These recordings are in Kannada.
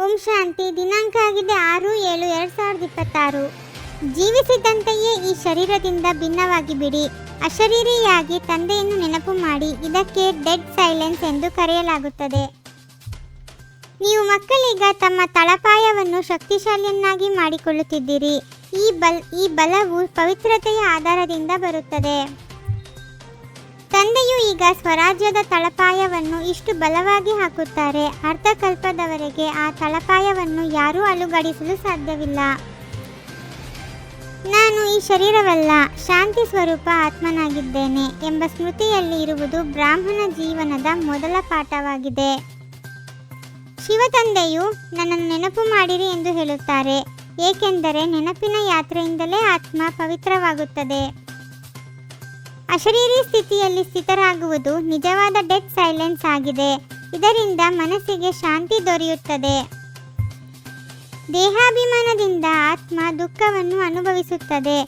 ಓಂ ಶಾಂತಿ. ದಿನಾಂಕ ಆಗಿದೆ 6/7/2026. ಜೀವಿಸಿದಂತೆಯೇ ಈ ಶರೀರದಿಂದ ಭಿನ್ನವಾಗಿ ಬಿಡಿ. ಅಶರೀರಿಯಾಗಿ ತಂದೆಯನ್ನು ನೆನಪು ಮಾಡಿ. ಇದಕ್ಕೆ ಡೆಡ್ ಸೈಲೆನ್ಸ್ ಎಂದು ಕರೆಯಲಾಗುತ್ತದೆ. ನೀವು ಮಕ್ಕಳೀಗ ತಮ್ಮ ತಳಪಾಯವನ್ನು ಶಕ್ತಿಶಾಲಿಯನ್ನಾಗಿ ಮಾಡಿಕೊಳ್ಳುತ್ತಿದ್ದೀರಿ. ಈ ಬಲವು ಪವಿತ್ರತೆಯ ಆಧಾರದಿಂದ ಬರುತ್ತದೆ. ತಂದೆಯು ಈಗ ಸ್ವರಾಜ್ಯದ ತಳಪಾಯವನ್ನು ಇಷ್ಟು ಬಲವಾಗಿ ಹಾಕುತ್ತಾರೆ. ಅರ್ಧಕಲ್ಪದವರೆಗೆ ಆ ತಳಪಾಯವನ್ನು ಯಾರೂ ಅಲುಗಾಡಿಸಲು ಸಾಧ್ಯವಿಲ್ಲ. ನಾನು ಈ ಶರೀರವಲ್ಲ, ಶಾಂತಿ ಸ್ವರೂಪ ಆತ್ಮನಾಗಿದ್ದೇನೆ ಎಂಬ ಸ್ಮೃತಿಯಲ್ಲಿ ಇರುವುದು ಬ್ರಾಹ್ಮಣ ಜೀವನದ ಮೊದಲ ಪಾಠವಾಗಿದೆ. ಶಿವತಂದೆಯು ನನ್ನನ್ನು ನೆನಪು ಮಾಡಿರಿ ಎಂದು ಹೇಳುತ್ತಾರೆ, ಏಕೆಂದರೆ ನೆನಪಿನ ಯಾತ್ರೆಯಿಂದಲೇ ಆತ್ಮ ಪವಿತ್ರವಾಗುತ್ತದೆ. ಅಶರೀರಿ ಸ್ಥಿತಿಯಲ್ಲಿ ಸ್ಥಿತರಾಗುವುದು ನಿಜವಾದ ಡೆಡ್ ಸೈಲೆನ್ಸ್ ಆಗಿದೆ. ಇದರಿಂದ ಮನಸ್ಸಿಗೆ ಶಾಂತಿ ದೊರೆಯುತ್ತದೆ. ದೇಹಾಭಿಮಾನದಿಂದ ಆತ್ಮ ದುಃಖವನ್ನು ಅನುಭವಿಸುತ್ತದೆ.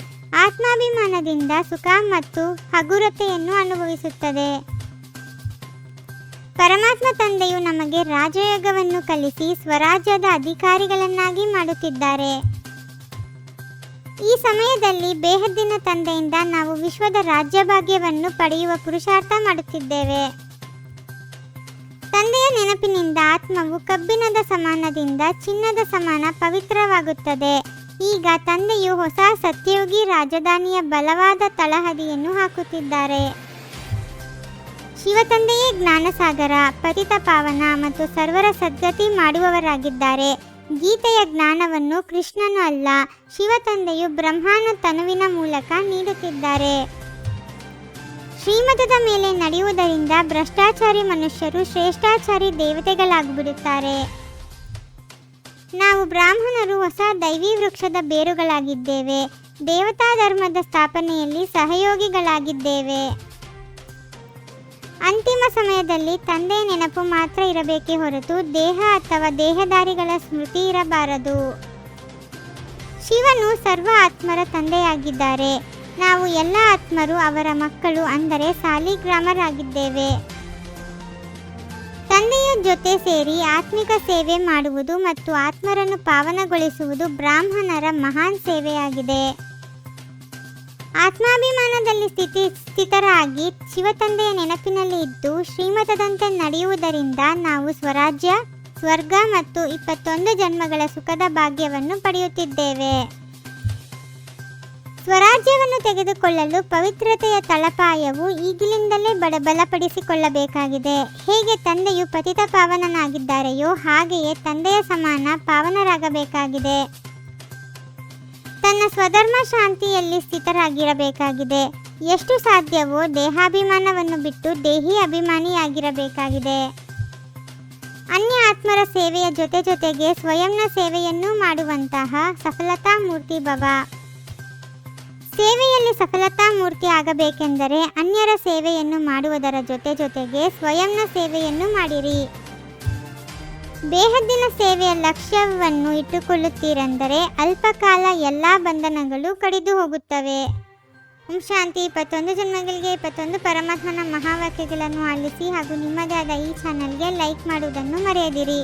ಆತ್ಮಾಭಿಮಾನದಿಂದ ಸುಖ ಮತ್ತು ಹಗುರತೆಯನ್ನು ಅನುಭವಿಸುತ್ತದೆ. ಪರಮಾತ್ಮ ತಂದೆಯು ನಮಗೆ ರಾಜಯೋಗವನ್ನು ಕಲಿಸಿ ಸ್ವರಾಜ್ಯದ ಅಧಿಕಾರಿಗಳನ್ನಾಗಿ ಮಾಡುತ್ತಿದ್ದಾರೆ. ಈ ಸಮಯದಲ್ಲಿ ಬೇಹದ್ದಿನ ತಂದೆಯಿಂದ ನಾವು ವಿಶ್ವದ ರಾಜ್ಯಭಾಗ್ಯವನ್ನು ಪಡೆಯುವ ಪುರುಷಾರ್ಥ ಮಾಡುತ್ತಿದ್ದೇವೆ. ತಂದೆಯ ನೆನಪಿನಿಂದ ಆತ್ಮವು ಕಬ್ಬಿಣದ ಸಮಾನದಿಂದ ಚಿನ್ನದ ಸಮಾನ ಪವಿತ್ರವಾಗುತ್ತದೆ. ಈಗ ತಂದೆಯು ಹೊಸ ಸತ್ಯಯೋಗಿ ರಾಜಧಾನಿಯ ಬಲವಾದ ತಳಹದಿಯನ್ನು ಹಾಕುತ್ತಿದ್ದಾರೆ. ಶಿವತಂದೆಯೇ ಜ್ಞಾನಸಾಗರ, ಪತಿತ ಪಾವನ ಮತ್ತು ಸರ್ವರ ಸದ್ಗತಿ ಮಾಡುವವರಾಗಿದ್ದಾರೆ. ಗೀತೆಯ ಜ್ಞಾನವನ್ನು ಕೃಷ್ಣನು ಅಲ್ಲ, ಶಿವತಂದೆಯು ಬ್ರಹ್ಮನ ತನುವಿನ ಮೂಲಕ ನೀಡುತ್ತಿದ್ದಾರೆ. ಶ್ರೀಮತದ ಮೇಲೆ ನಡೆಯುವುದರಿಂದ ಭ್ರಷ್ಟಾಚಾರಿ ಮನುಷ್ಯರು ಶ್ರೇಷ್ಠಾಚಾರಿ ದೇವತೆಗಳಾಗಿಬಿಡುತ್ತಾರೆ. ನಾವು ಬ್ರಾಹ್ಮಣರು ಹೊಸ ದೈವಿ ವೃಕ್ಷದ ಬೇರುಗಳಾಗಿದ್ದೇವೆ. ದೇವತಾ ಧರ್ಮದ ಸ್ಥಾಪನೆಯಲ್ಲಿ ಸಹಯೋಗಿಗಳಾಗಿದ್ದೇವೆ. ಅಂತಿಮ ಸಮಯದಲ್ಲಿ ತಂದೆಯ ನೆನಪು ಮಾತ್ರ ಇರಬೇಕೇ ಹೊರತು ದೇಹ ಅಥವಾ ದೇಹಧಾರಿಗಳ ಸ್ಮೃತಿ ಇರಬಾರದು. ಶಿವನು ಸರ್ವ ಆತ್ಮರ ತಂದೆಯಾಗಿದ್ದಾರೆ. ನಾವು ಎಲ್ಲ ಆತ್ಮರು ಅವರ ಮಕ್ಕಳು, ಅಂದರೆ ಸಾಲಿಗ್ರಾಮರಾಗಿದ್ದೇವೆ. ತಂದೆಯ ಜೊತೆ ಸೇರಿ ಆತ್ಮಿಕ ಸೇವೆ ಮಾಡುವುದು ಮತ್ತು ಆತ್ಮರನ್ನು ಪಾವನಗೊಳಿಸುವುದು ಬ್ರಾಹ್ಮಣರ ಮಹಾನ್ ಸೇವೆಯಾಗಿದೆ. ಆತ್ಮಾಭಿಮಾನದಲ್ಲಿ ಸ್ಥಿತರಾಗಿ ಶಿವತಂದೆಯ ನೆನಪಿನಲ್ಲಿ ಇದ್ದು ಶ್ರೀಮತದಂತೆ ನಡೆಯುವುದರಿಂದ ನಾವು ಸ್ವರಾಜ್ಯ, ಸ್ವರ್ಗ ಮತ್ತು 21 ಜನ್ಮಗಳ ಸುಖದ ಭಾಗ್ಯವನ್ನು ಪಡೆಯುತ್ತಿದ್ದೇವೆ. ಸ್ವರಾಜ್ಯವನ್ನು ತೆಗೆದುಕೊಳ್ಳಲು ಪವಿತ್ರತೆಯ ತಳಪಾಯವು ಈಗಿನಿಂದಲೇ ಬಲಪಡಿಸಿಕೊಳ್ಳಬೇಕಾಗಿದೆ. ಹೇಗೆ ತಂದೆಯು ಪತಿತ ಪಾವನನಾಗಿದ್ದಾರೆಯೋ ಹಾಗೆಯೇ ತಂದೆಯ ಸಮಾನ ಪಾವನರಾಗಬೇಕಾಗಿದೆ. ತನ್ನ ಸ್ವಧರ್ಮ ಶಾಂತಿಯಲ್ಲಿ ಸ್ಥಿತರಾಗಿರಬೇಕಾಗಿದೆ. ಎಷ್ಟು ಸಾಧ್ಯವೋ ದೇಹಾಭಿಮಾನವನ್ನು ಬಿಟ್ಟು ದೇಹಿ ಅಭಿಮಾನಿಯಾಗಿರಬೇಕಾಗಿದೆ. ಅನ್ಯ ಆತ್ಮರ ಸೇವೆಯ ಜೊತೆಗೆ ಸ್ವಯಂನ ಸೇವೆಯನ್ನೂ ಮಾಡುವಂತಹ ಸಫಲತಾ ಮೂರ್ತಿ ಭವ. ಸೇವೆಯಲ್ಲಿ ಸಫಲತಾ ಮೂರ್ತಿ ಆಗಬೇಕೆಂದರೆ ಅನ್ಯರ ಸೇವೆಯನ್ನು ಮಾಡುವುದರ ಜೊತೆಗೆ ಸ್ವಯಂನ ಸೇವೆಯನ್ನು ಮಾಡಿರಿ. ಬೇಹದ್ದಿನ ಸೇವೆಯ ಲಕ್ಷ್ಯವನ್ನು ಇಟ್ಟುಕೊಳ್ಳುತ್ತೀರೆಂದರೆ ಅಲ್ಪಕಾಲ ಎಲ್ಲ ಬಂಧನಗಳು ಕಡಿದು ಹೋಗುತ್ತವೆ. ಓಂ ಶಾಂತಿ. 21 ಜನ್ಮಗಳಿಗೆ 21 ಪರಮಾತ್ಮನ ಮಹಾವಾಕ್ಯಗಳನ್ನು ಆಲಿಸಿ ಹಾಗೂ ನಿಮ್ಮದೇ ಆದ ಈ ಚಾನಲ್ಗೆ ಲೈಕ್ ಮಾಡುವುದನ್ನು ಮರೆಯದಿರಿ.